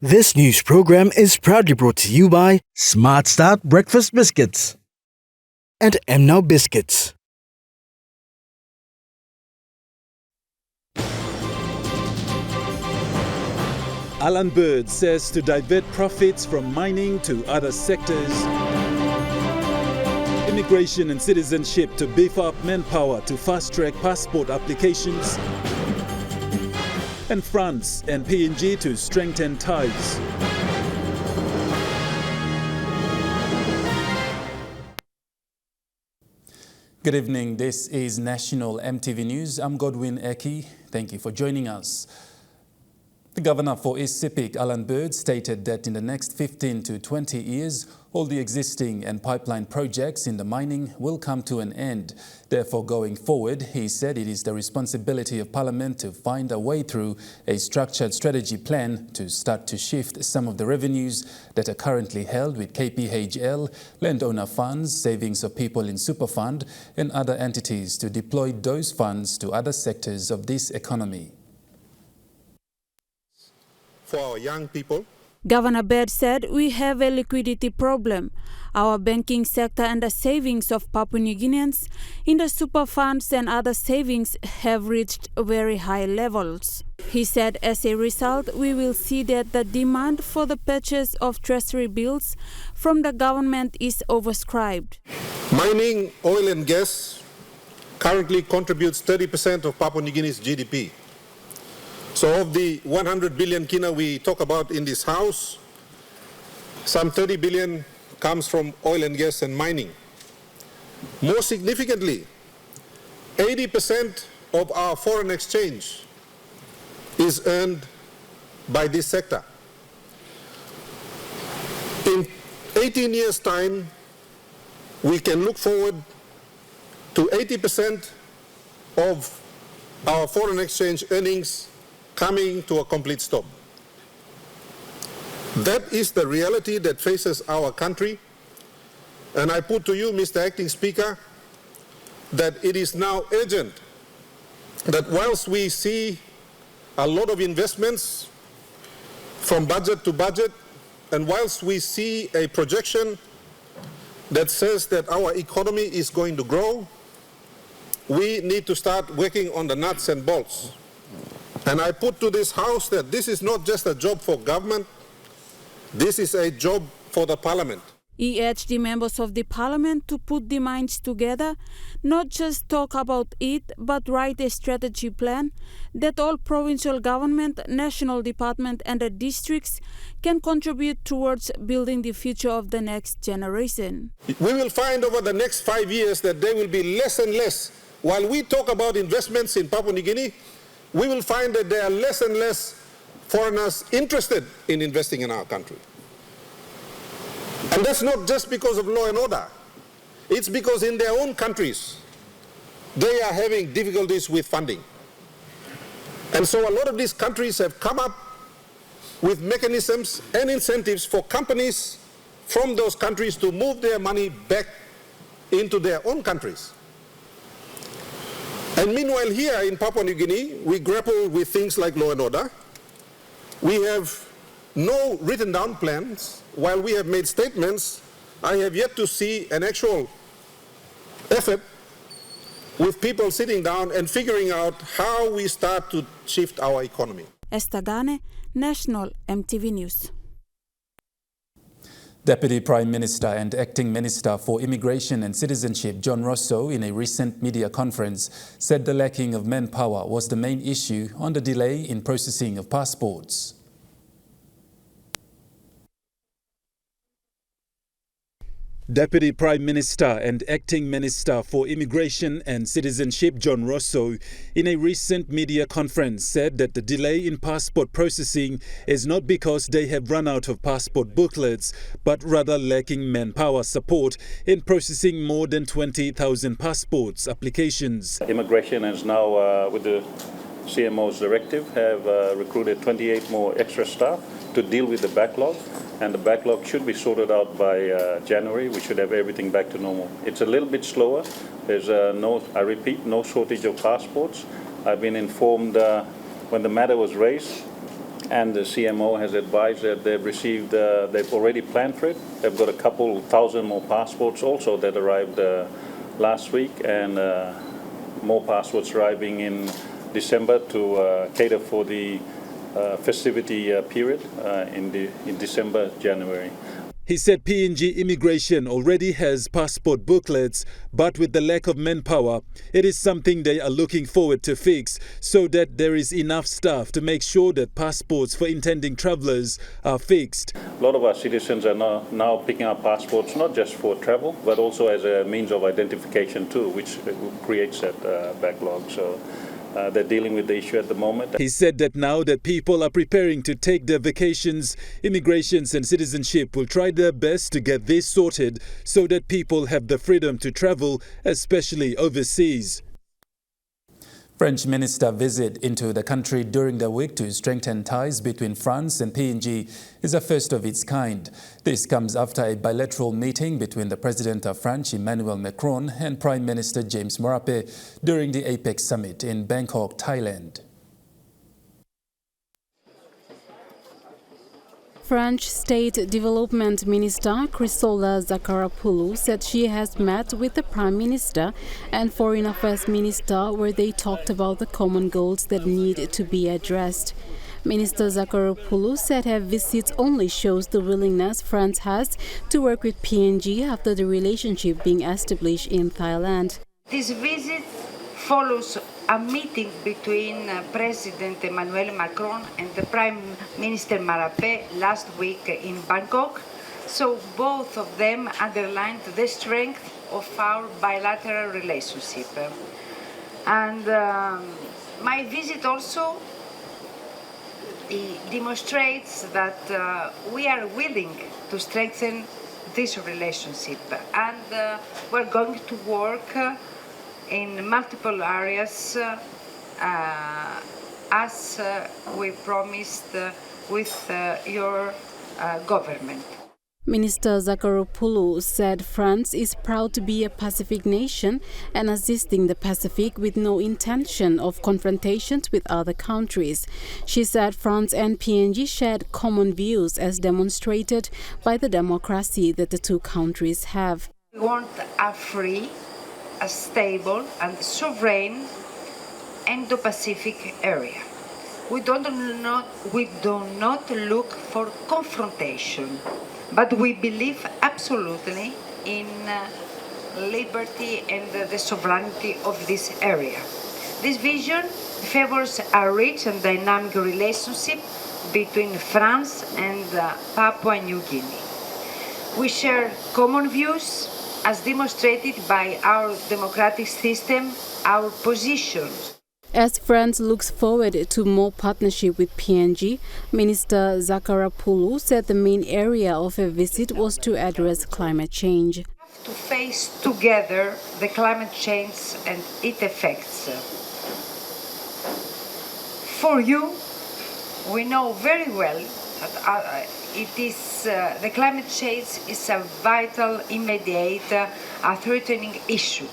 This news program is proudly brought to you by Smart Start Breakfast Biscuits and Now Biscuits. Alan Bird says to divert profits from mining to other sectors. Immigration and citizenship to beef up manpower to fast-track passport applications. And France and PNG to strengthen ties. Good evening, this is National EMTV News. I'm Godwin Eki. Thank you for joining us. The Governor for East Sepik, Alan Bird, stated that in the next 15 to 20 years, all the existing and pipeline projects in the mining will come to an end. Therefore, going forward, he said it is the responsibility of Parliament to find a way through a structured strategy plan to start to shift some of the revenues that are currently held with KPHL, landowner funds, savings of people in Superfund, and other entities to deploy those funds to other sectors of this economy. For our young people, Governor Bird said we have a liquidity problem. Our banking sector and the savings of Papua New Guineans in the super funds and other savings have reached very high levels. He said as a result, we will see that the demand for the purchase of treasury bills from the government is oversubscribed. mining, oil and gas currently contributes 30% of Papua New Guinea's GDP. So of the 100 billion kina we talk about in this house, some 30 billion comes from oil and gas and mining. More significantly, 80% of our foreign exchange is earned by this sector. In 18 years' time, we can look forward to 80% of our foreign exchange earnings coming to a complete stop. That is the reality that faces our country. And I put to you, Mr. Acting Speaker, that it is now urgent that whilst we see a lot of investments from budget to budget, and whilst we see a projection that says that our economy is going to grow, we need to start working on the nuts and bolts. And I put to this House that this is not just a job for government, this is a job for the Parliament. He urged the members of the Parliament to put the minds together, not just talk about it, but write a strategy plan that all provincial government, national department and the districts can contribute towards building the future of the next generation. We will find over the next 5 years that there will be less and less. While we talk about investments in Papua New Guinea, we will find that there are less and less foreigners interested in investing in our country. And that's not just because of law and order. It's because in their own countries, they are having difficulties with funding. And so a lot of these countries have come up with mechanisms and incentives for companies from those countries to move their money back into their own countries. And meanwhile here in Papua New Guinea, we grapple with things like law and order. We have no written down plans. While we have made statements, I have yet to see an actual effort with people sitting down and figuring out how we start to shift our economy. Esther Gane, National EMTV News. Deputy Prime Minister and Acting Minister for Immigration and Citizenship, John Rosso, in a recent media conference, said the lacking of manpower was the main issue on the delay in processing of passports. Deputy Prime Minister and Acting Minister for Immigration and Citizenship, John Rosso, in a recent media conference said that the delay in passport processing is not because they have run out of passport booklets, but rather lacking manpower support in processing more than 20,000 passports applications. Immigration is now, with the CMO's directive, have recruited 28 more extra staff to deal with the backlog. And the backlog should be sorted out by January. We should have everything back to normal. It's a little bit slower. There's I repeat, no shortage of passports. I've been informed when the matter was raised And the CMO has advised that they've already planned for it. They've got a couple thousand more passports also that arrived last week, and more passports arriving in December to cater for the festivity period in December, January. He said PNG immigration already has passport booklets, but with the lack of manpower, it is something they are looking forward to fix so that there is enough staff to make sure that passports for intending travellers are fixed. A lot of our citizens are now picking up passports not just for travel, but also as a means of identification too, which creates that backlog. So they're dealing with the issue at the moment. He said that now that people are preparing to take their vacations, Immigrations and Citizenship will try their best to get this sorted so that people have the freedom to travel, especially overseas. French minister visit into the country during the week to strengthen ties between France and PNG is a first of its kind. This comes after a bilateral meeting between the President of France, Emmanuel Macron, and Prime Minister James Marape during the APEC summit in Bangkok, Thailand. French State Development Minister Chrysola Zacharopoulou said she has met with the Prime Minister and Foreign Affairs Minister where they talked about the common goals that need to be addressed. Minister Zacharopoulou said her visit only shows the willingness France has to work with PNG after the relationship being established in Thailand. This visit follows a meeting between President Emmanuel Macron and the Prime Minister Marape last week in Bangkok. So both of them underlined the strength of our bilateral relationship. And my visit also demonstrates that we are willing to strengthen this relationship, and we're going to work in multiple areas as we promised with your government. Minister Zacharopoulou said France is proud to be a Pacific nation and assisting the Pacific with no intention of confrontations with other countries. She said France and PNG shared common views as demonstrated by the democracy that the two countries have. We want a free, a stable and sovereign Indo-Pacific area. We do not look for confrontation, but we believe absolutely in liberty and the sovereignty of this area. This vision favors a rich and dynamic relationship between France and Papua New Guinea. We share common views as demonstrated by our democratic system, our positions. As France looks forward to more partnership with PNG, Minister Zacharopoulou said the main area of her visit was to address climate change. We have to face together the climate change and its effects. For you, we know very well that the climate change is a vital, immediate, threatening issue.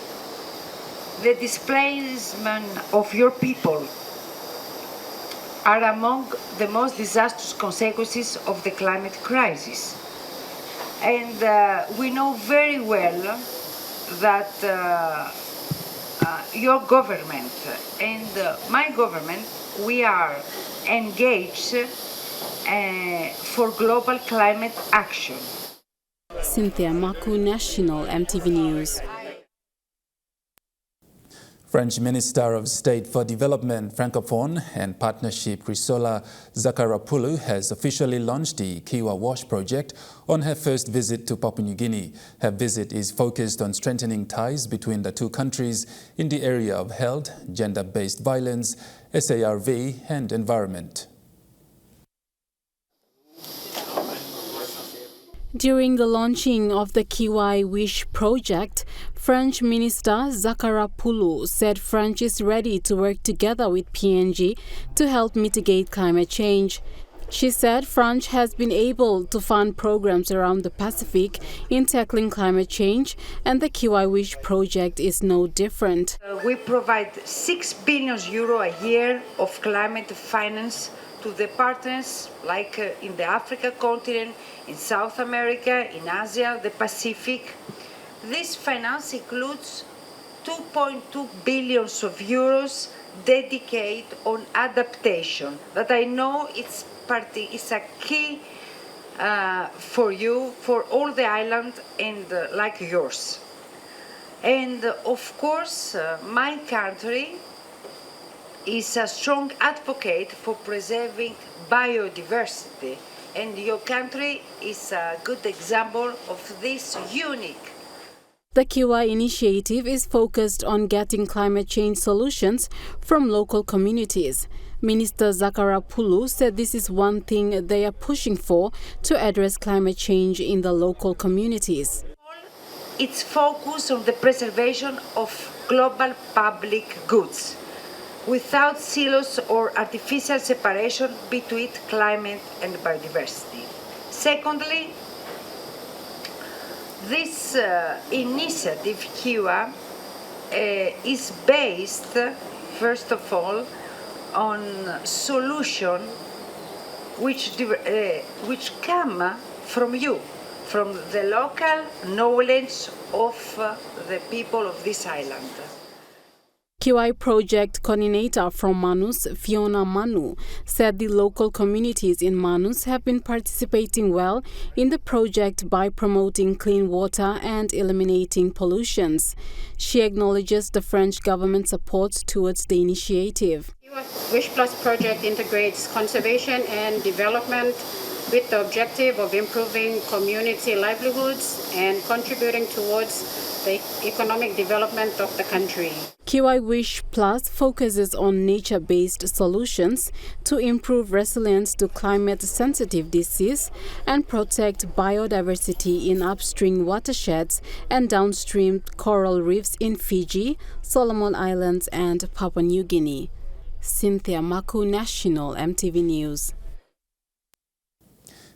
The displacement of your people are among the most disastrous consequences of the climate crisis. And we know very well that your government and my government, we are engaged for global climate action. Cynthia Maku, National EMTV News. French Minister of State for Development, Francophone and Partnership Chrysola Zacharopoulou has officially launched the Kiwa Wash project on her first visit to Papua New Guinea. Her visit is focused on strengthening ties between the two countries in the area of health, gender-based violence, SARV and environment. During the launching of the Kiwa Wish project, French Minister Zacharopoulou said France is ready to work together with PNG to help mitigate climate change. She said France has been able to fund programs around the Pacific in tackling climate change, and the Kiwa Wish project is no different. We provide €6 billion a year of climate finance to the partners like in the Africa continent, in South America, in Asia, the Pacific. This finance includes 2.2 billion of euros dedicated on adaptation, that I know it's a key for you, for all the islands and like yours. And of course, my country is a strong advocate for preserving biodiversity, and your country is a good example of this unique. The Kiwai initiative is focused on getting climate change solutions from local communities. Minister Zakharapulu said this is one thing they are pushing for to address climate change in the local communities. It's focused on the preservation of global public goods, without silos or artificial separation between climate and biodiversity. Secondly, this initiative, KIWA, is based, first of all, on solutions which come from you, from the local knowledge of the people of this island. Kiwai project coordinator from Manus, Fiona Manu, said the local communities in Manus have been participating well in the project by promoting clean water and eliminating pollutions. She acknowledges the French government support towards the initiative. Wish Plus project integrates conservation and development with the objective of improving community livelihoods and contributing towards the economic development of the country. Kiwai Wish Plus focuses on nature-based solutions to improve resilience to climate-sensitive disease and protect biodiversity in upstream watersheds and downstream coral reefs in Fiji, Solomon Islands and Papua New Guinea. Cynthia Maku, National EMTV News.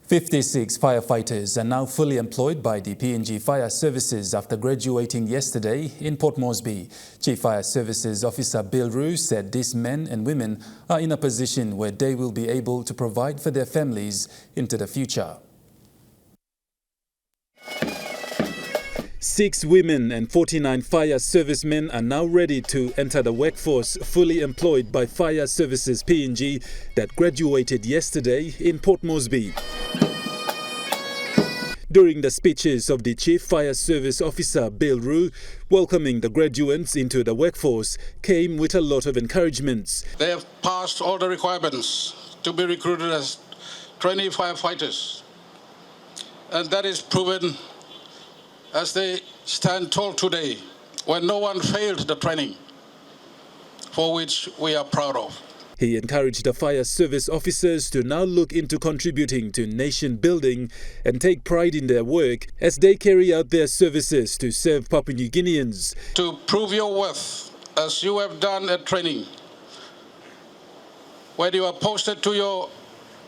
56 firefighters are now fully employed by the PNG Fire Services after graduating yesterday in Port Moresby. Chief Fire Services Officer Bill Rue said these men and women are in a position where they will be able to provide for their families into the future. 6 women and 49 fire servicemen are now ready to enter the workforce fully employed by Fire Services PNG that graduated yesterday in Port Moresby. During the speeches of the Chief Fire Service Officer Bill Rue, welcoming the graduates into the workforce came with a lot of encouragements. They have passed all the requirements to be recruited as trainee firefighters, and that is proven as they stand tall today, when no one failed the training, for which we are proud of. He encouraged the fire service officers to now look into contributing to nation building and take pride in their work as they carry out their services to serve Papua New Guineans. To prove your worth, as you have done at training, when you are posted to your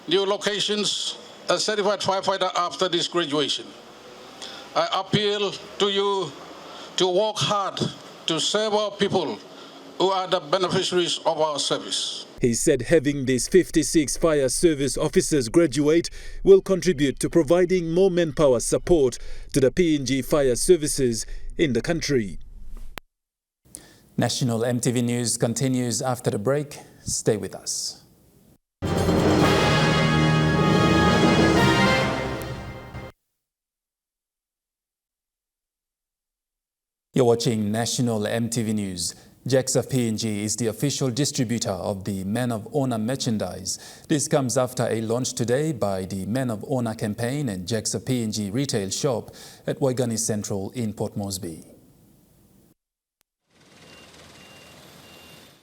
new locations as certified firefighter after this graduation, I appeal to you to work hard to serve our people who are the beneficiaries of our service. He said having these 56 fire service officers graduate will contribute to providing more manpower support to the PNG Fire Services in the country. National EMTV News continues after the break. Stay with us. You're watching National EMTV News. JAXA PNG is the official distributor of the Men of Honour merchandise. This comes after a launch today by the Men of Honour campaign and JAXA PNG retail shop at Waigani Central in Port Moresby.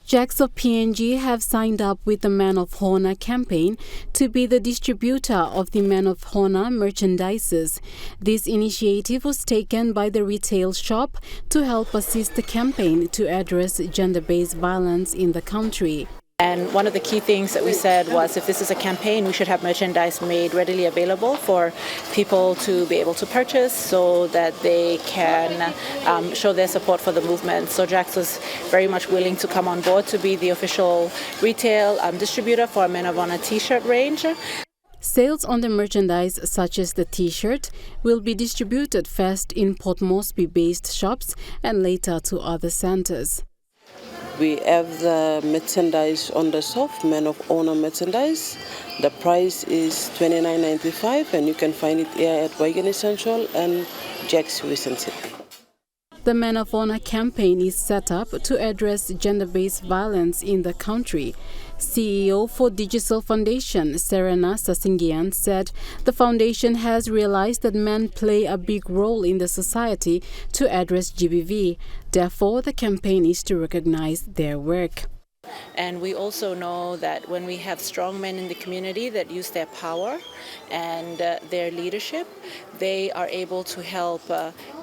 JAXA PNG have signed up with the Men of Honour campaign to be the distributor of the Men of Honour merchandises. This initiative was taken by the retail shop to help assist the campaign to address gender-based violence in the country. And one of the key things that we said was if this is a campaign, we should have merchandise made readily available for people to be able to purchase so that they can show their support for the movement. So Jax was very much willing to come on board to be the official retail distributor for our Men of Honor t-shirt range. Sales on the merchandise, such as the T-shirt, will be distributed first in Port Moresby-based shops and later to other centres. We have the merchandise on the shop, Men of Honor merchandise. The price is $29.95 and you can find it here at Wagon Essential and Jack's Recent. The Men of Honor campaign is set up to address gender-based violence in the country. CEO for Digital Foundation, Serena Sasingian, said the foundation has realized that men play a big role in the society to address GBV. Therefore, the campaign is to recognize their work. And we also know that when we have strong men in the community that use their power and their leadership, they are able to help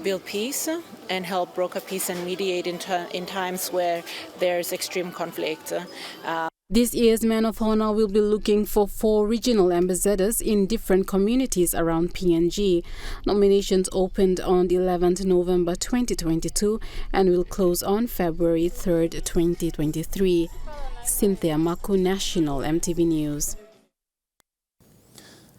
build peace and help broker peace and mediate in times where there's extreme conflict. This year's Men of Honor will be looking for 4 regional ambassadors in different communities around PNG. Nominations opened on the 11th November 2022 and will close on February 3rd, 2023. Cynthia Maku, National EMTV News.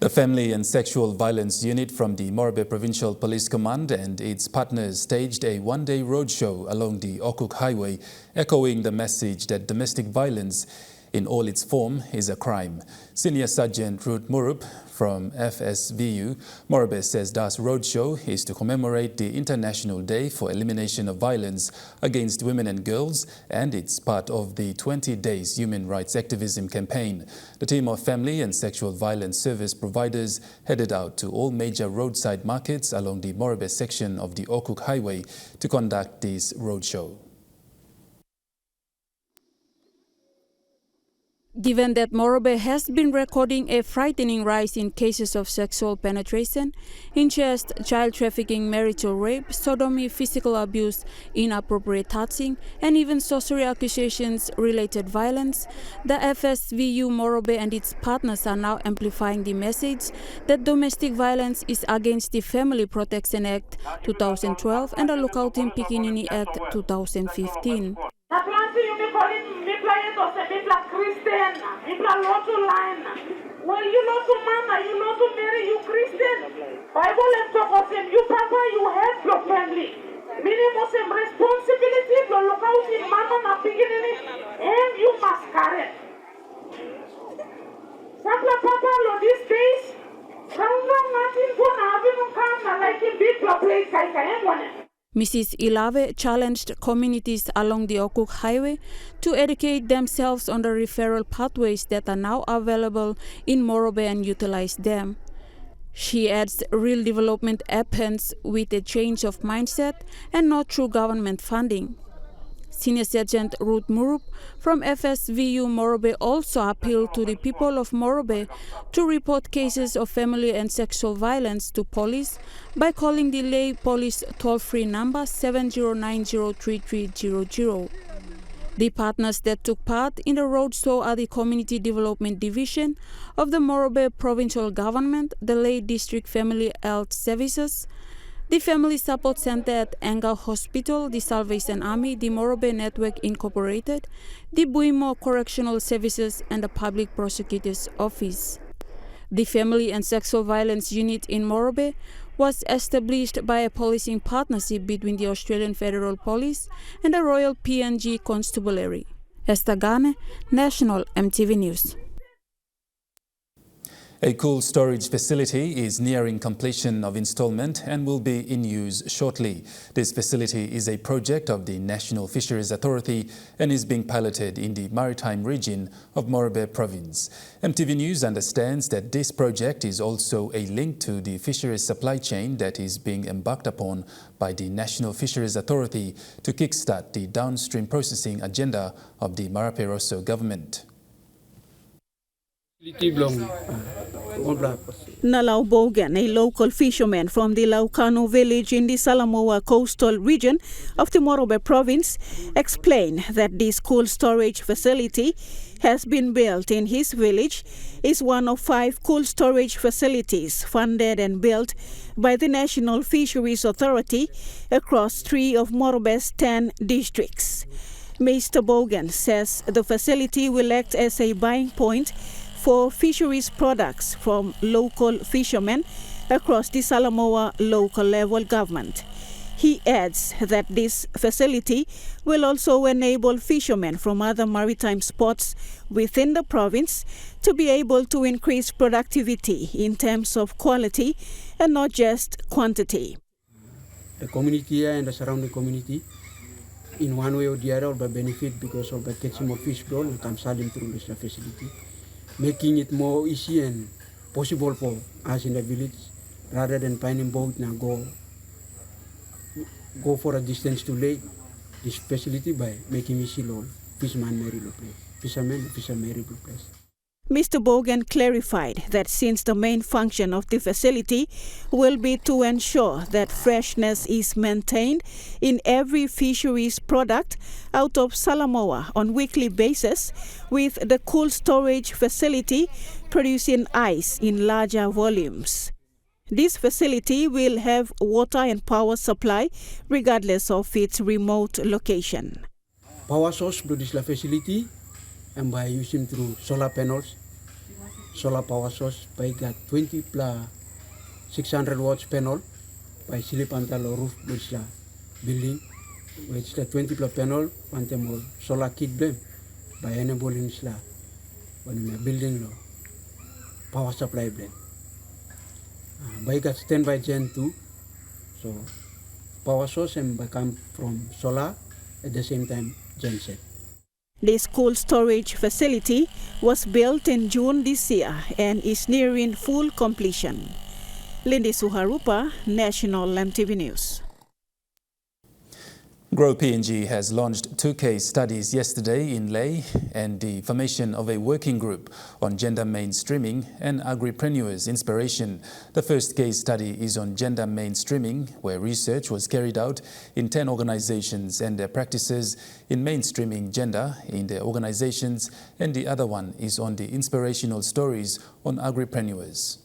The Family and Sexual Violence Unit from the Morobe Provincial Police Command and its partners staged a one-day roadshow along the Okuk Highway, echoing the message that domestic violence in all its form is a crime. Senior Sergeant Ruth Murup from FSVU Morobe says this roadshow is to commemorate the International Day for Elimination of Violence Against Women and Girls, and it's part of the 20 Days Human Rights Activism campaign. The team of family and sexual violence service providers headed out to all major roadside markets along the Morobe section of the Okuk Highway to conduct this roadshow. Given that Morobe has been recording a frightening rise in cases of sexual penetration, incest, child trafficking, marital rape, sodomy, physical abuse, inappropriate touching, and even sorcery accusations-related violence, the FSVU Morobe and its partners are now amplifying the message that domestic violence is against the Family Protection Act 2012 and the Local Team Pikinini Act 2015. Christian, people are not to line. Well, you not to man, you not to marry, you Christian. Bible and talk of them, you papa, you help your family. Minimum some responsibility to look out in man and beginning, and you must carry it. Sapla papa, lo these days, nothing gonna happen come like in big place, I can. Mrs. Ilave challenged communities along the Okuk Highway to educate themselves on the referral pathways that are now available in Morobe and utilize them. She adds real development happens with a change of mindset and not through government funding. Senior Sergeant Ruth Murup from FSVU Morobe also appealed to the people of Morobe to report cases of family and sexual violence to police by calling the Lay Police toll-free number 70903300. The partners that took part in the roadshow are the Community Development Division of the Morobe Provincial Government, the Lay District Family Health Services, the Family Support Center at Angao Hospital, the Salvation Army, the Morobe Network Incorporated, the Buimo Correctional Services, and the Public Prosecutor's Office. The Family and Sexual Violence Unit in Morobe was established by a policing partnership between the Australian Federal Police and the Royal PNG Constabulary. Esther Gane, National EMTV News. A cool storage facility is nearing completion of installment and will be in use shortly. This facility is a project of the National Fisheries Authority and is being piloted in the maritime region of Morobe Province. EMTV News understands that this project is also a link to the fisheries supply chain that is being embarked upon by the National Fisheries Authority to kickstart the downstream processing agenda of the Marape Rosso government. Nalau Bogan, a local fisherman from the Laukano village in the Salamoa coastal region of the Morobe province, explained that this cold storage facility has been built in his village, is one of 5 cold storage facilities funded and built by the National Fisheries Authority across 3 of Morobe's 10 districts. Mr. Bogan says the facility will act as a buying point for fisheries products from local fishermen across the Salamoa local level government. He adds that this facility will also enable fishermen from other maritime spots within the province to be able to increase productivity in terms of quality and not just quantity. The community and the surrounding community, in one way or the other, will benefit because of the catching of fish grow and come selling through this facility, making it more easy and possible for us in the village, rather than finding boat and go for a distance to lake. This facility by making easy load, fishermen marry place. Mr. Bogan clarified that since the main function of the facility will be to ensure that freshness is maintained in every fisheries product out of Salamoa on weekly basis, with the cold storage facility producing ice in larger volumes. This facility will have water and power supply regardless of its remote location. Power source to this facility, and by using through solar panels, solar power source, by got 20 plus 600 watts panel by Silipantalo roof which la building, which the 20 plus panel, one solar kit blame by enabling la when building lo power supply blame. By got standby gen 2, so power source and by come from solar at the same time gen set. This cold storage facility was built in June this year and is nearing full completion. Lindy Suharupa, National EMTV News. Grow PNG has launched 2 case studies yesterday in Leh and the formation of a working group on gender mainstreaming and agripreneurs inspiration. The first case study is on gender mainstreaming, where research was carried out in 10 organizations and their practices in mainstreaming gender in their organizations, and the other one is on the inspirational stories on agripreneurs.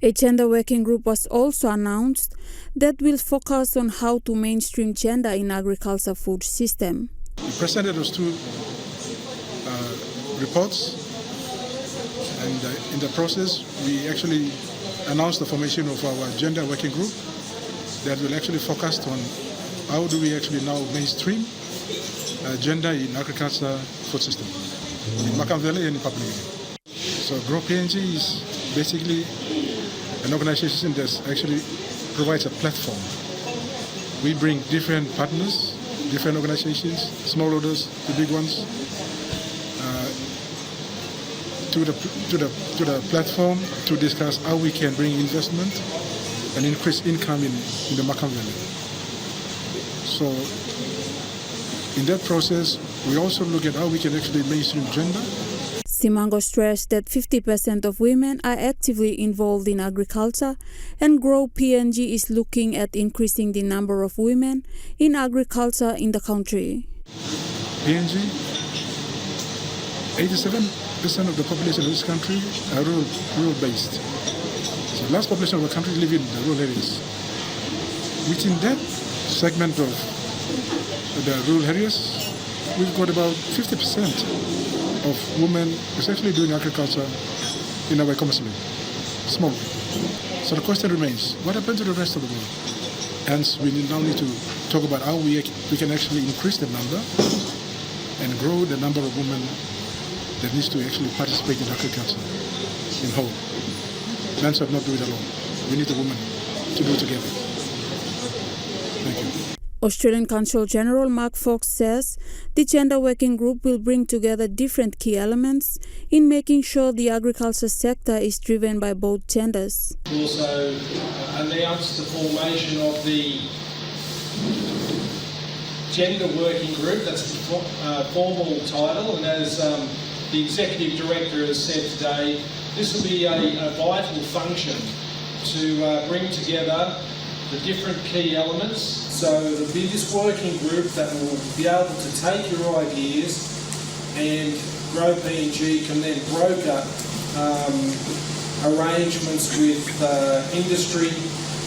A gender working group was also announced that will focus on how to mainstream gender in agriculture food system. We presented those 2 reports, and in the process we actually announced the formation of our gender working group that will actually focus on how do we actually now mainstream gender in agriculture food system in Makam Valley and in Papua New Guinea. So Grow PNG is basically an organization that actually provides a platform. We bring different partners, different organizations, smallholders, the big ones, to the platform to discuss how we can bring investment and increase income in the Makam Valley. So in that process, we also look at how we can actually mainstream gender. Simango stressed that 50% of women are actively involved in agriculture, and Grow PNG is looking at increasing the number of women in agriculture in the country. PNG, 87% of the population of this country are rural-based. So the large population of the country live in the rural areas. Within that segment of the rural areas, we've got about 50% of women is actually doing agriculture in our commercially, small. So the question remains, what happened to the rest of the world? Hence, we now need to talk about how we can actually increase the number and grow the number of women that needs to actually participate in agriculture in whole. Men should not do it alone. We need the women to do it together. Thank you. Australian Consul General Mark Fox says the gender working group will bring together different key elements in making sure the agriculture sector is driven by both genders. We also announced the formation of the Gender Working Group. That's the formal title, and as the Executive Director has said today, this will be a vital function to bring together the different key elements. So there'll be this working group that will be able to take your ideas, and Grow PNG can then broker arrangements with industry,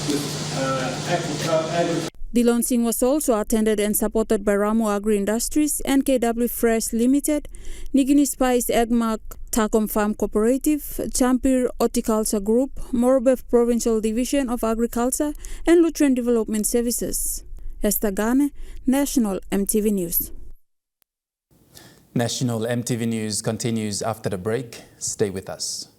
with agriculture. The launching was also attended and supported by Ramu Agri Industries, NKW Fresh Limited, Nigini Spice Agmark Takom Farm Cooperative, Champir Horticulture Group, Morobe Provincial Division of Agriculture, and Lutheran Development Services. Esther Gane, National EMTV News. National EMTV News continues after the break. Stay with us.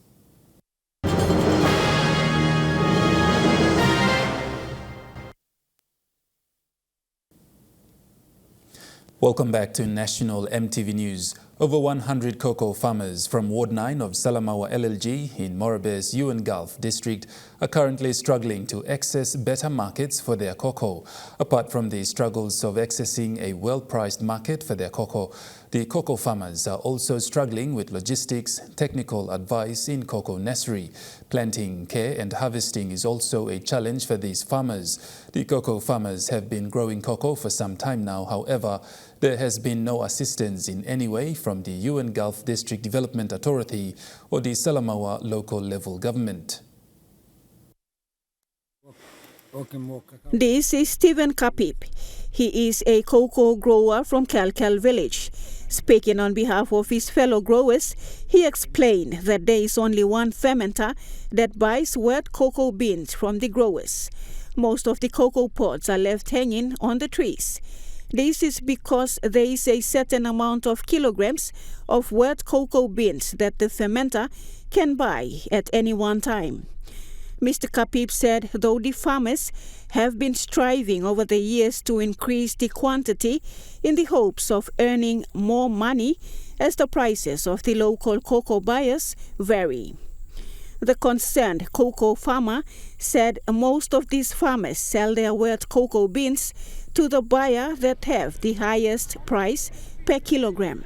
Welcome back to National EMTV News. Over 100 cocoa farmers from Ward 9 of Salamaua LLG in Morobe's Yuan Gulf district are currently struggling to access better markets for their cocoa. Apart from the struggles of accessing a well-priced market for their cocoa, the cocoa farmers are also struggling with logistics, technical advice in cocoa nursery. Planting, care and harvesting is also a challenge for these farmers. The cocoa farmers have been growing cocoa for some time now. However, there has been no assistance in any way from the Yuan Gulf District Development Authority or the Salamaua local level government. This is Stephen Kapip. He is a cocoa grower from Kalkal village. Speaking on behalf of his fellow growers, he explained that there is only one fermenter that buys wet cocoa beans from the growers. Most of the cocoa pods are left hanging on the trees. This is because there is a certain amount of kilograms of wet cocoa beans that the fermenter can buy at any one time. Mr. Kapip said though the farmers have been striving over the years to increase the quantity in the hopes of earning more money as the prices of the local cocoa buyers vary. The concerned cocoa farmer said most of these farmers sell their wet cocoa beans to the buyer that have the highest price per kilogram.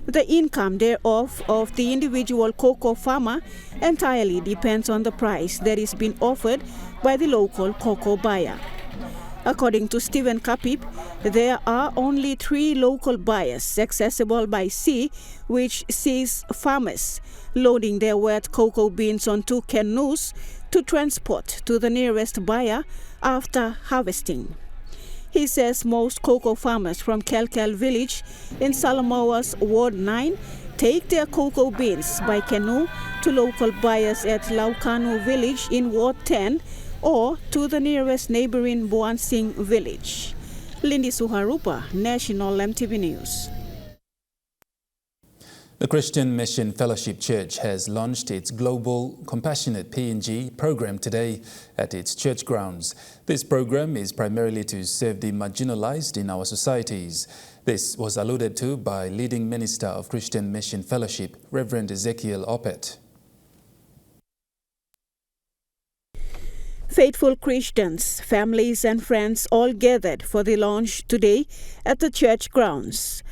The income thereof of the individual cocoa farmer entirely depends on the price that is being offered by the local cocoa buyer. According to Stephen Kapip, there are only 3 local buyers accessible by sea, which sees farmers loading their wet cocoa beans on 2 canoes to transport to the nearest buyer after harvesting. He says most cocoa farmers from Kalkal village in Salamaua's Ward 9 take their cocoa beans by canoe to local buyers at Laukano village in Ward 10 or to the nearest neighboring Buansing village. Lindy Suharupa, National EMTV News. The Christian Mission Fellowship Church has launched its Global Compassionate PNG program today at its church grounds. This program is primarily to serve the marginalized in our societies. This was alluded to by leading minister of Christian Mission Fellowship, Reverend Ezekiel Opet. Faithful Christians, families and friends all gathered for the launch today at the church grounds.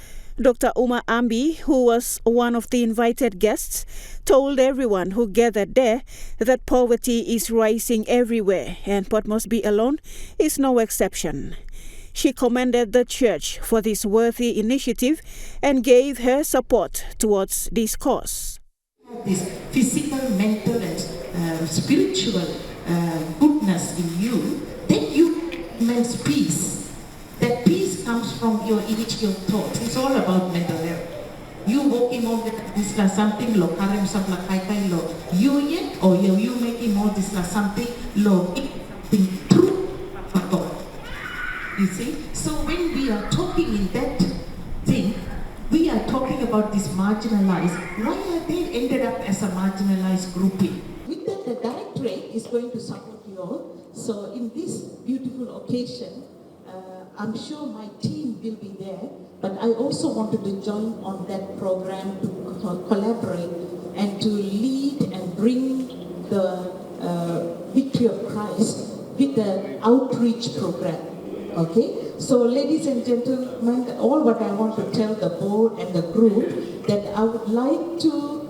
Dr. Uma Ambi, who was one of the invited guests, told everyone who gathered there that poverty is rising everywhere and what must be alone is no exception. She commended the church for this worthy initiative and gave her support towards this cause. This physical, mental and spiritual goodness in you, then you immense peace. That peace comes from your initial thoughts. It's all about mental health. You walking on this la something lo karem sabla kai lo you yet or you making all this la something lo being true for God. You see? So when we are talking in that thing, we are talking about this marginalized. Why are they ended up as a marginalized grouping? With that, the directorate is going to support you all. So in this beautiful occasion, I'm sure my team will be there, but I also wanted to join on that program to collaborate and to lead and bring the victory of Christ with the outreach program. Okay? So ladies and gentlemen, all what I want to tell the board and the group that I would like to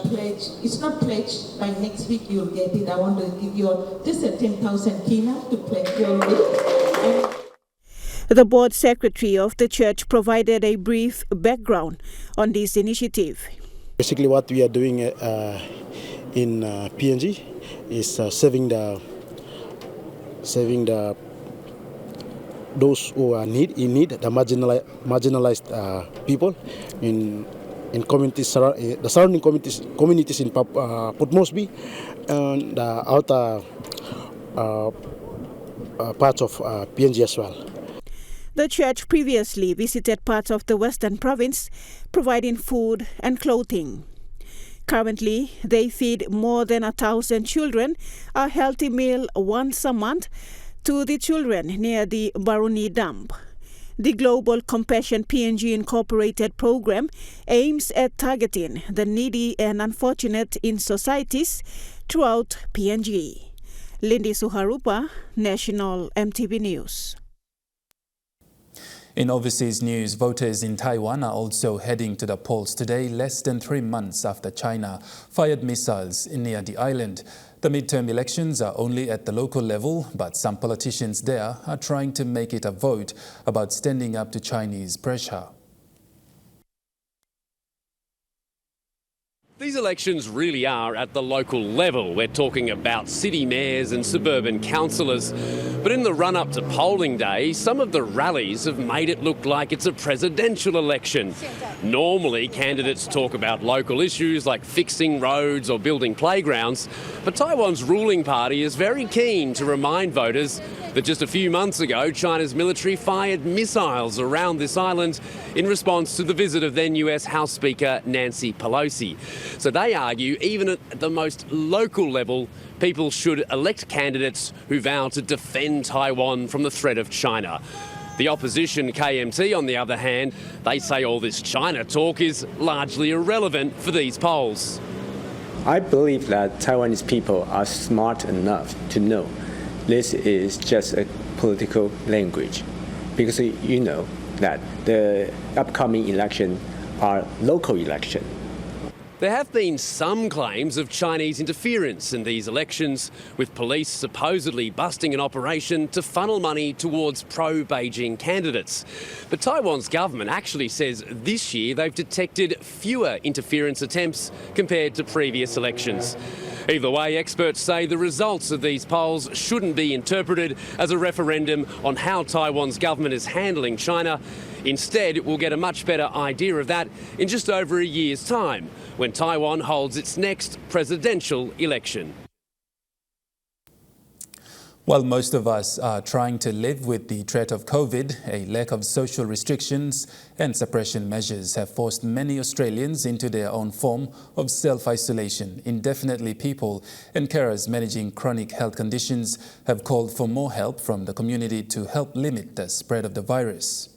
pledge, it's not pledged, by next week you'll get it. I want to give you just a 10,000 kina to pledge your with. The board secretary of the church provided a brief background on this initiative. Basically what we are doing in PNG is saving the those who are in need, the marginalized people in communities, the surrounding communities in Port Moresby and the outer parts of PNG as well. The church previously visited parts of the Western Province, providing food and clothing. Currently, they feed more than 1,000 children a healthy meal once a month to the children near the Baruni dump. The Global Compassion PNG Incorporated program aims at targeting the needy and unfortunate in societies throughout PNG. Lindy Suharupa, National EMTV News. In overseas news, voters in Taiwan are also heading to the polls today, less than 3 months after China fired missiles near the island. The midterm elections are only at the local level, but some politicians there are trying to make it a vote about standing up to Chinese pressure. These elections really are at the local level. We're talking about city mayors and suburban councillors. But in the run-up to polling day, some of the rallies have made it look like it's a presidential election. Normally, candidates talk about local issues like fixing roads or building playgrounds, but Taiwan's ruling party is very keen to remind voters that just a few months ago, China's military fired missiles around this island in response to the visit of then US House Speaker Nancy Pelosi. So they argue even at the most local level, people should elect candidates who vow to defend Taiwan from the threat of China. The opposition, KMT, on the other hand, they say all this China talk is largely irrelevant for these polls. I believe that Taiwanese people are smart enough to know this is just a political language, because you know that the upcoming election are local election. There have been some claims of Chinese interference in these elections, with police supposedly busting an operation to funnel money towards pro-Beijing candidates. But Taiwan's government actually says this year they've detected fewer interference attempts compared to previous elections. Either way, experts say the results of these polls shouldn't be interpreted as a referendum on how Taiwan's government is handling China. Instead, we'll get a much better idea of that in just over a year's time, when Taiwan holds its next presidential election. While most of us are trying to live with the threat of COVID, a lack of social restrictions and suppression measures have forced many Australians into their own form of self-isolation. Indefinitely, people and carers managing chronic health conditions have called for more help from the community to help limit the spread of the virus.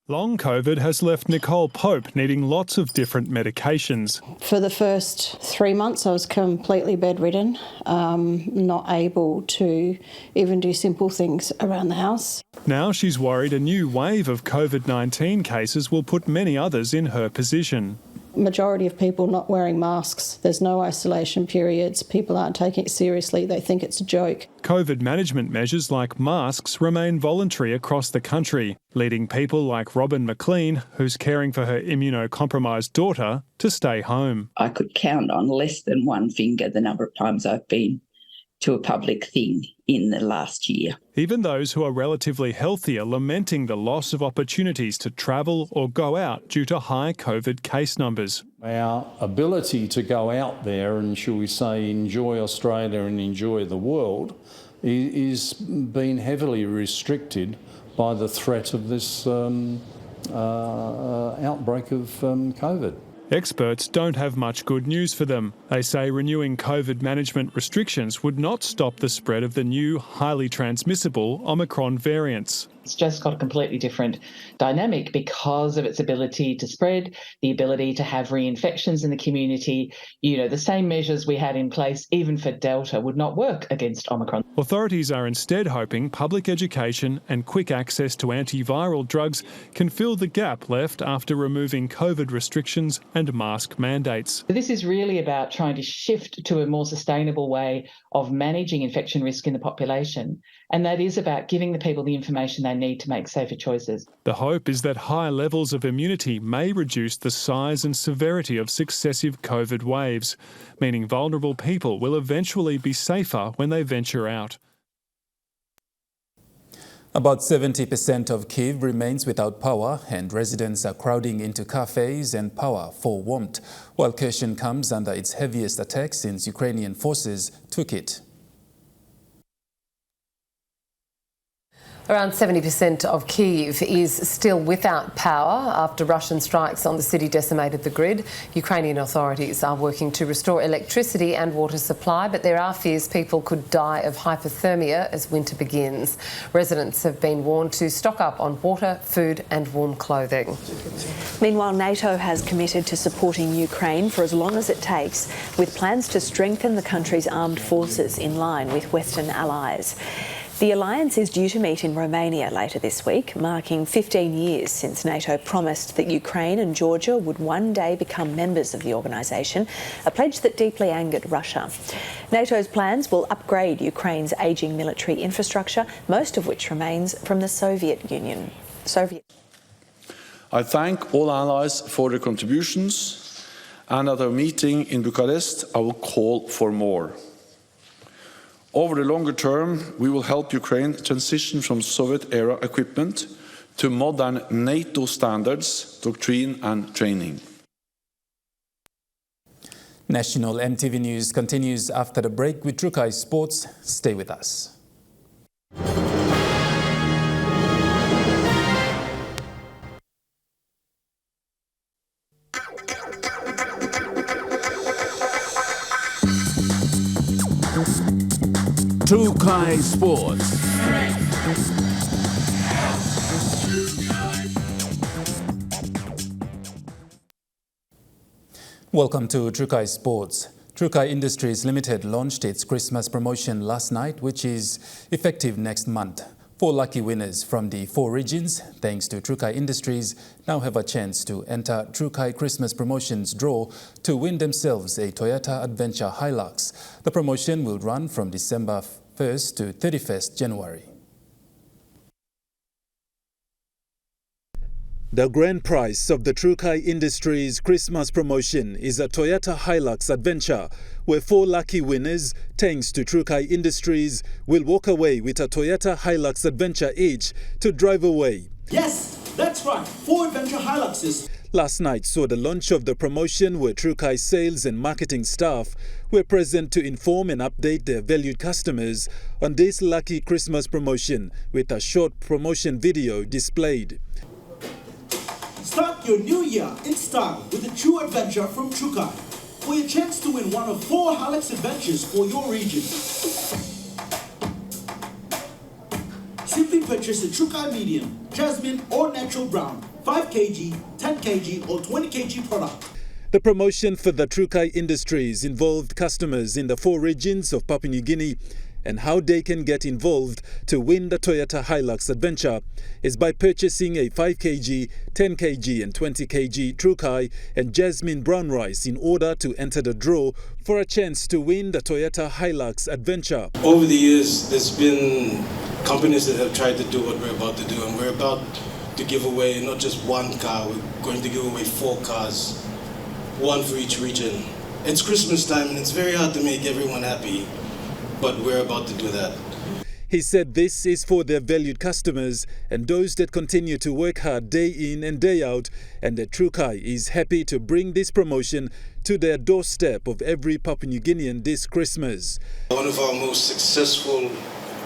Long COVID has left Nicole Pope needing lots of different medications. For the first 3 months I was completely bedridden, not able to even do simple things around the house. Now she's worried a new wave of COVID-19 cases will put many others in her position. Majority of people not wearing masks. There's no isolation periods. People aren't taking it seriously. They think it's a joke. COVID management measures like masks remain voluntary across the country, leading people like Robin McLean, who's caring for her immunocompromised daughter, to stay home. I could count on less than one finger the number of times I've been to a public thing in the last year. Even those who are relatively healthy are lamenting the loss of opportunities to travel or go out due to high COVID case numbers. Our ability to go out there and, shall we say, enjoy Australia and enjoy the world is being heavily restricted by the threat of this outbreak of COVID. Experts don't have much good news for them. They say renewing COVID management restrictions would not stop the spread of the new, highly transmissible Omicron variants. It's just got a completely different dynamic because of its ability to spread, the ability to have reinfections in the community. You know, the same measures we had in place, even for Delta, would not work against Omicron. Authorities are instead hoping public education and quick access to antiviral drugs can fill the gap left after removing COVID restrictions and mask mandates. This is really about trying to shift to a more sustainable way of managing infection risk in the population, and that is about giving the people the information they need to make safer choices. The hope is that higher levels of immunity may reduce the size and severity of successive COVID waves, meaning vulnerable people will eventually be safer when they venture out. About 70% of Kyiv remains without power, and residents are crowding into cafes and power for warmth, while Kherson comes under its heaviest attack since Ukrainian forces took it. Around 70% of Kyiv is still without power after Russian strikes on the city decimated the grid. Ukrainian authorities are working to restore electricity and water supply, but there are fears people could die of hypothermia as winter begins. Residents have been warned to stock up on water, food and warm clothing. Meanwhile, NATO has committed to supporting Ukraine for as long as it takes, with plans to strengthen the country's armed forces in line with Western allies. The alliance is due to meet in Romania later this week, marking 15 years since NATO promised that Ukraine and Georgia would one day become members of the organisation, a pledge that deeply angered Russia. NATO's plans will upgrade Ukraine's ageing military infrastructure, most of which remains from the Soviet Union. I thank all allies for their contributions, and at our meeting in Bucharest, I will call for more. Over the longer term, we will help Ukraine transition from Soviet-era equipment to modern NATO standards, doctrine and training. National EMTV News continues after the break with Trukai Sports. Stay with us. Trukai Sports. Welcome to Trukai Sports. Trukai Industries Limited launched its Christmas promotion last night, which is effective next month. 4 lucky winners from the 4 regions, thanks to Trukai Industries, now have a chance to enter Trukai Christmas Promotions draw to win themselves a Toyota Adventure Hilux. The promotion will run from December 1st to 31st January. The grand prize of the Trukai Industries Christmas promotion is a Toyota Hilux Adventure, where 4 lucky winners, thanks to Trukai Industries, will walk away with a Toyota Hilux Adventure each to drive away. Yes, that's right, 4 Adventure Hiluxes. Last night saw the launch of the promotion, where Trukai sales and marketing staff were present to inform and update their valued customers on this lucky Christmas promotion, with a short promotion video displayed. Start your new year in style with a true adventure from Trukai, for your chance to win one of 4 Hilux adventures for your region. Simply purchase a Trukai medium, jasmine or natural brown, 5 kg, 10 kg or 20 kg product. The promotion for the Trukai Industries involved customers in the 4 regions of Papua New Guinea, and how they can get involved to win the Toyota Hilux Adventure is by purchasing a 5 kg, 10 kg and 20 kg Trukai and Jasmine brown rice in order to enter the draw for a chance to win the Toyota Hilux Adventure. Over the years, there's been companies that have tried to do what we're about to do, and we're about to give away not just 1 car, we're going to give away 4 cars, 1 for each region. It's Christmas time and it's very hard to make everyone happy, but we're about to do that. He said this is for their valued customers and those that continue to work hard day in and day out, and that Trukai is happy to bring this promotion to their doorstep of every Papua New Guinean this Christmas. One of our most successful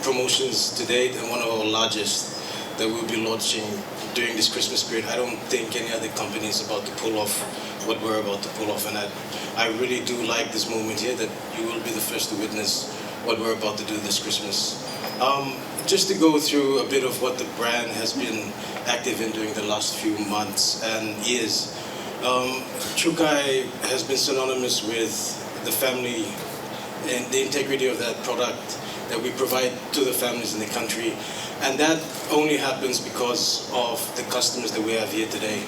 promotions to date and one of our largest that we'll be launching during this Christmas period. I don't think any other company is about to pull off what we're about to pull off, and I really do like this moment here that you will be the first to witness what we're about to do this Christmas. just to go through a bit of what the brand has been active in during the last few months and years. Chukai has been synonymous with the family and the integrity of that product that we provide to the families in the country. And that only happens because of the customers that we have here today,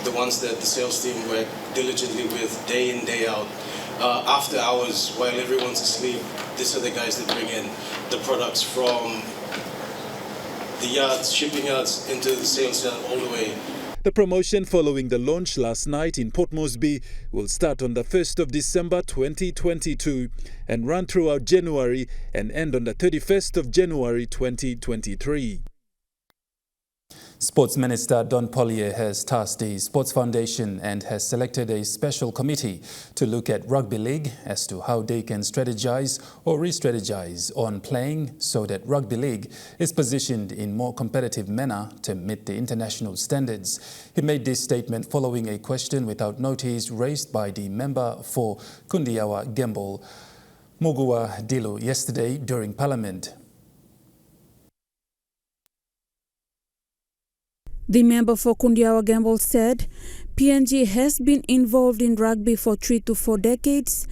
the ones that the sales team work diligently with day in, day out. After hours, while everyone's asleep, these are the guys that bring in the products from the yards, shipping yards, into the sales yard all the way. The promotion following the launch last night in Port Moresby will start on the 1st of December 2022 and run throughout January and end on the 31st of January 2023. Sports Minister Don Pollier has tasked the Sports Foundation and has selected a special committee to look at rugby league as to how they can strategize or re-strategize on playing so that rugby league is positioned in more competitive manner to meet the international standards. He made this statement following a question without notice raised by the member for Kundiawa Gembel, Mugua Dilu, yesterday during Parliament. The member for Kundiawa Gembel said PNG has been involved in rugby for 3 to 4 decades,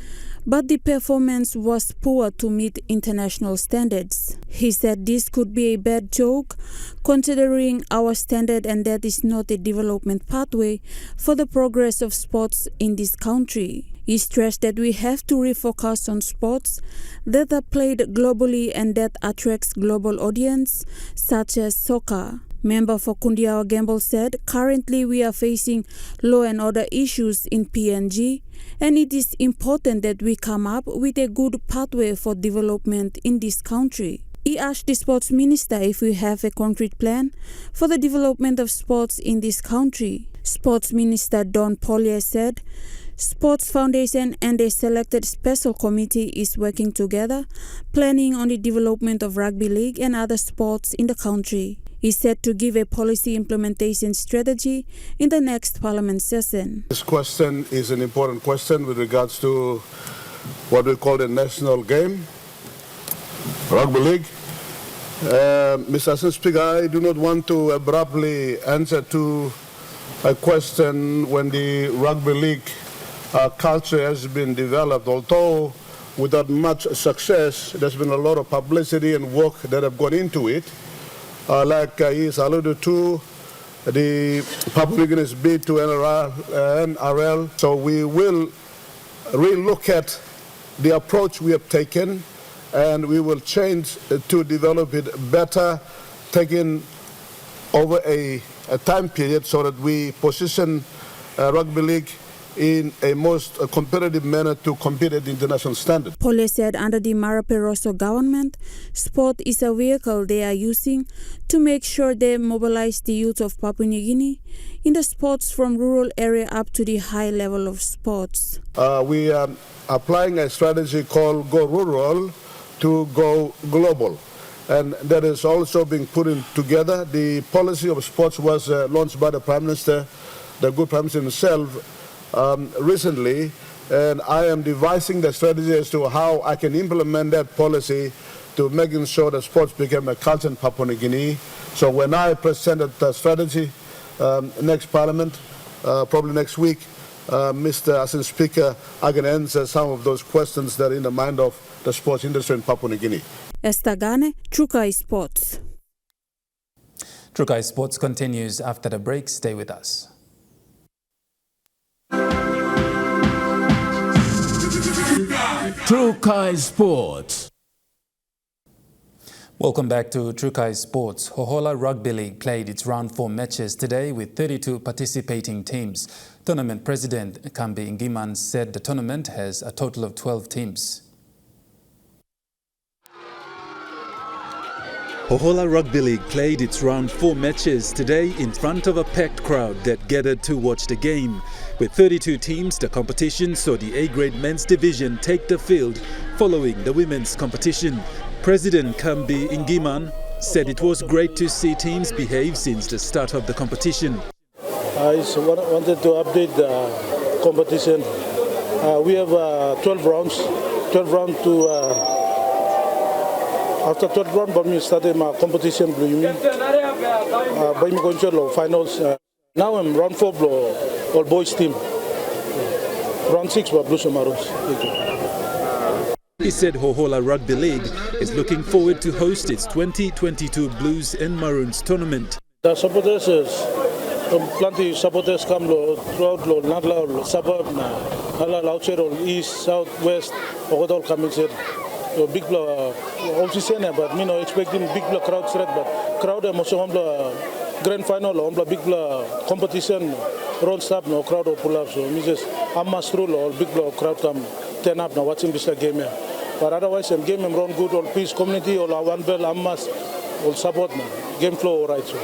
but the performance was poor to meet international standards. He said this could be a bad joke considering our standard, and that is not a development pathway for the progress of sports in this country. He stressed that we have to refocus on sports that are played globally and that attracts global audience, such as soccer. Member for Kundiawa Gembel said, currently we are facing law and order issues in PNG, and it is important that we come up with a good pathway for development in this country. He asked the sports minister if we have a concrete plan for the development of sports in this country. Sports Minister Don Pollier said, Sports Foundation and a selected special committee is working together, planning on the development of rugby league and other sports in the country. He said to give a policy implementation strategy in the next parliament session. This question is an important question with regards to what we call the national game, rugby league. Mr. Assistant Speaker, I do not want to abruptly answer to a question when the rugby league culture has been developed, although without much success. There's been a lot of publicity and work that have gone into it. Like he's alluded to, the Papua New Guinea's bid to NRL. So we will re-look at the approach we have taken, and we will change to develop it better, taking over a time period so that we position rugby league in a most competitive manner to compete at the international standard. Pole said under the Maraperoso government, sport is a vehicle they are using to make sure they mobilize the youth of Papua New Guinea in the sports from rural area up to the high level of sports. We are applying a strategy called Go Rural to Go Global. And that is also being put in together. The policy of sports was launched by the Prime Minister, the good Prime Minister himself, recently, and I am devising the strategy as to how I can implement that policy to making sure that sports become a culture in Papua New Guinea. So when I presented the strategy next Parliament, probably next week, Mr. Assistant Speaker, I can answer some of those questions that are in the mind of the sports industry in Papua New Guinea. Estagane, Trukai Sports. Trukai Sports continues after the break. Stay with us. Trukai Sports. Welcome back to Trukai Sports. Hohola Rugby League played its round 4 matches today with 32 participating teams. Tournament President Kambi Ngiman said the tournament has a total of 12 teams. Hohola Rugby League played its round 4 matches today in front of a packed crowd that gathered to watch the game. With 32 teams, the competition saw the A-grade men's division take the field following the women's competition. President Kambi Ngiman said it was great to see teams behave since the start of the competition. I wanted to update the competition. We have 12 rounds to After third round, we started my competition. By me going to finals. Now I'm round 4 all boys team. Round 6 for Blues and Maroons. He said Hohola Rugby League is looking forward to host its 2022 Blues and Maroons tournament. The supporters plenty supporters come throughout Nagla suburb Nala east, south, west, all coming here. Big obviously but me no expecting big crowd threat, but crowd also grand final on big competition roll stop no crowd or pull up, so me just I'm mass through all big crowd come turn up now watching this game here. But otherwise game run good, all peace community, all one bell I'm mass all support man. Game flow all right. So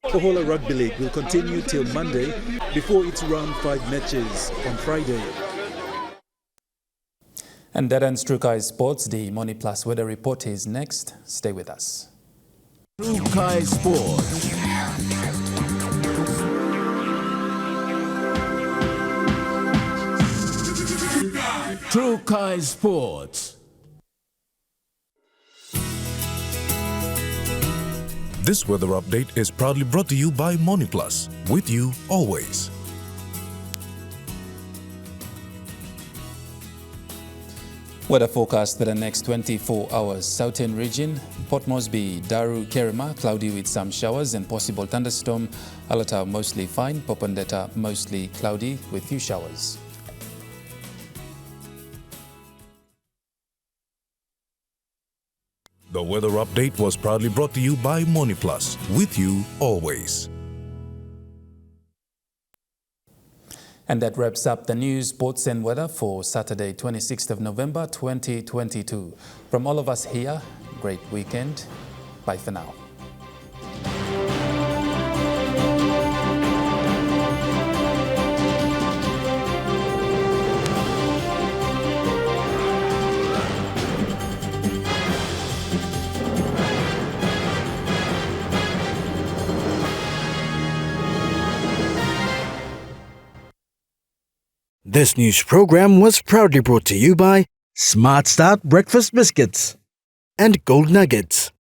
Hohola Rugby League will continue till Monday before its round 5 matches on Friday. And that ends Trukai Sports. The Money Plus weather report is next. Stay with us. Trukai Sports. Trukai Sports. This weather update is proudly brought to you by Money Plus, with you always. Weather forecast for the next 24 hours. Southern region, Port Moresby, Daru, Kerema, cloudy with some showers and possible thunderstorm. Alata mostly fine, Popondetta mostly cloudy with few showers. The weather update was proudly brought to you by Money Plus, with you always. And that wraps up the news, sports and weather for Saturday, 26th of November, 2022. From all of us here, great weekend. Bye for now. This news program was proudly brought to you by Smart Start Breakfast Biscuits and Gold Nuggets.